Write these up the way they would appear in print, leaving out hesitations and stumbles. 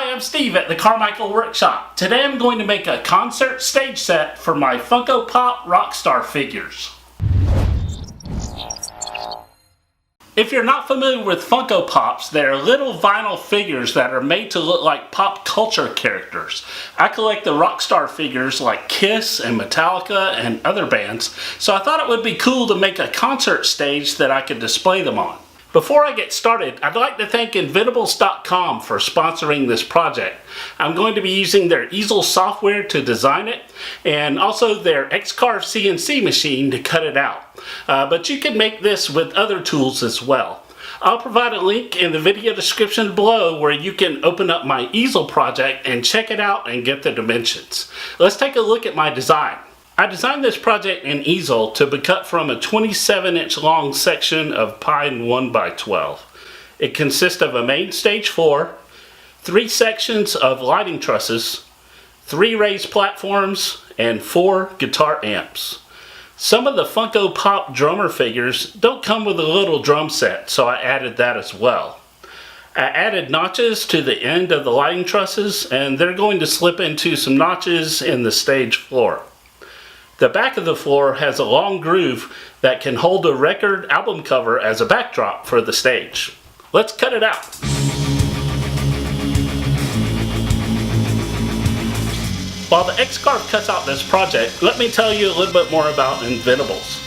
Hi, I'm Steve at the Carmichael Workshop. Today I'm going to make a concert stage set for my Funko Pop Rockstar figures. If you're not familiar with Funko Pops, they're little vinyl figures that are made to look like pop culture characters. I collect the Rockstar figures like Kiss and Metallica and other bands, so I thought it would be cool to make a concert stage that I could display them on. Before I get started, I'd like to thank Inventables.com for sponsoring this project. I'm going to be using their EASEL software to design it, and also their X-Carve CNC machine to cut it out. But you can make this with other tools as well. I'll provide a link in the video description below where you can open up my EASEL project and check it out and get the dimensions. Let's take a look at my design. I designed this project in EASEL to be cut from a 27-inch long section of pine 1x12. It consists of a main stage floor, 3 sections of lighting trusses, 3 raised platforms, and 4 guitar amps. Some of the Funko Pop drummer figures don't come with a little drum set, so I added that as well. I added notches to the end of the lighting trusses, and they're going to slip into some notches in the stage floor. The back of the floor has a long groove that can hold a record album cover as a backdrop for the stage. Let's cut it out. While the X-Carve cuts out this project, let me tell you a little bit more about Inventables.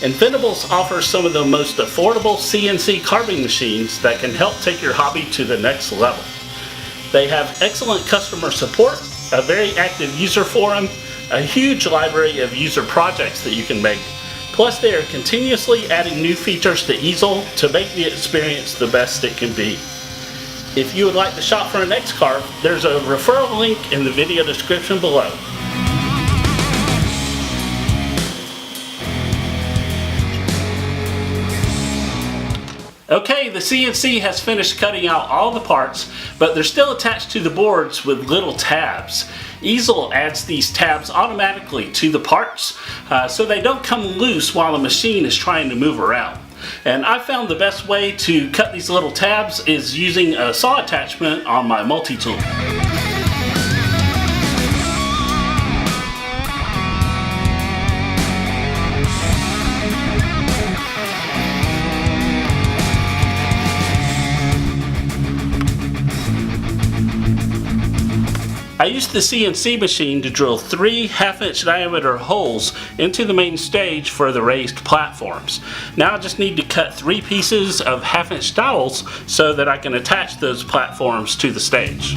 Inventables offers some of the most affordable CNC carving machines that can help take your hobby to the next level. They have excellent customer support, a very active user forum, a huge library of user projects that you can make. Plus, they are continuously adding new features to EASEL to make the experience the best it can be. If you would like to shop for an X-Carve, there's a referral link in the video description below. Okay, the CNC has finished cutting out all the parts, but they're still attached to the boards with little tabs. EASEL adds these tabs automatically to the parts, so they don't come loose while the machine is trying to move around. And I found the best way to cut these little tabs is using a saw attachment on my multi-tool. I used the CNC machine to drill 3 half-inch diameter holes into the main stage for the raised platforms. Now I just need to cut 3 pieces of half-inch dowels so that I can attach those platforms to the stage.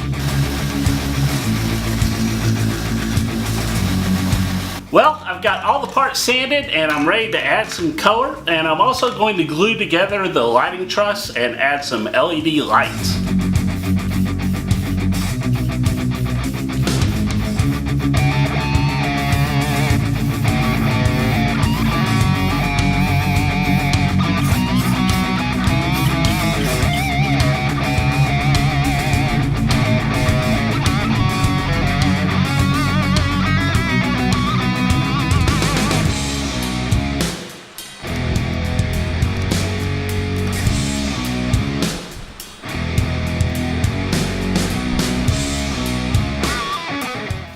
Well, I've got all the parts sanded and I'm ready to add some color, and I'm also going to glue together the lighting truss and add some LED lights.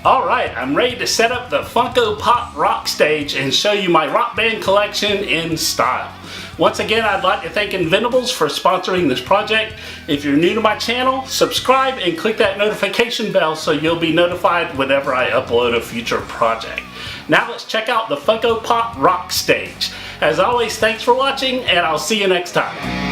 Alright, I'm ready to set up the Funko Pop rock stage and show you my rock band collection in style. Once again, I'd like to thank Inventables for sponsoring this project. If you're new to my channel, subscribe and click that notification bell so you'll be notified whenever I upload a future project. Now let's check out the Funko Pop rock stage. As always, thanks for watching, and I'll see you next time.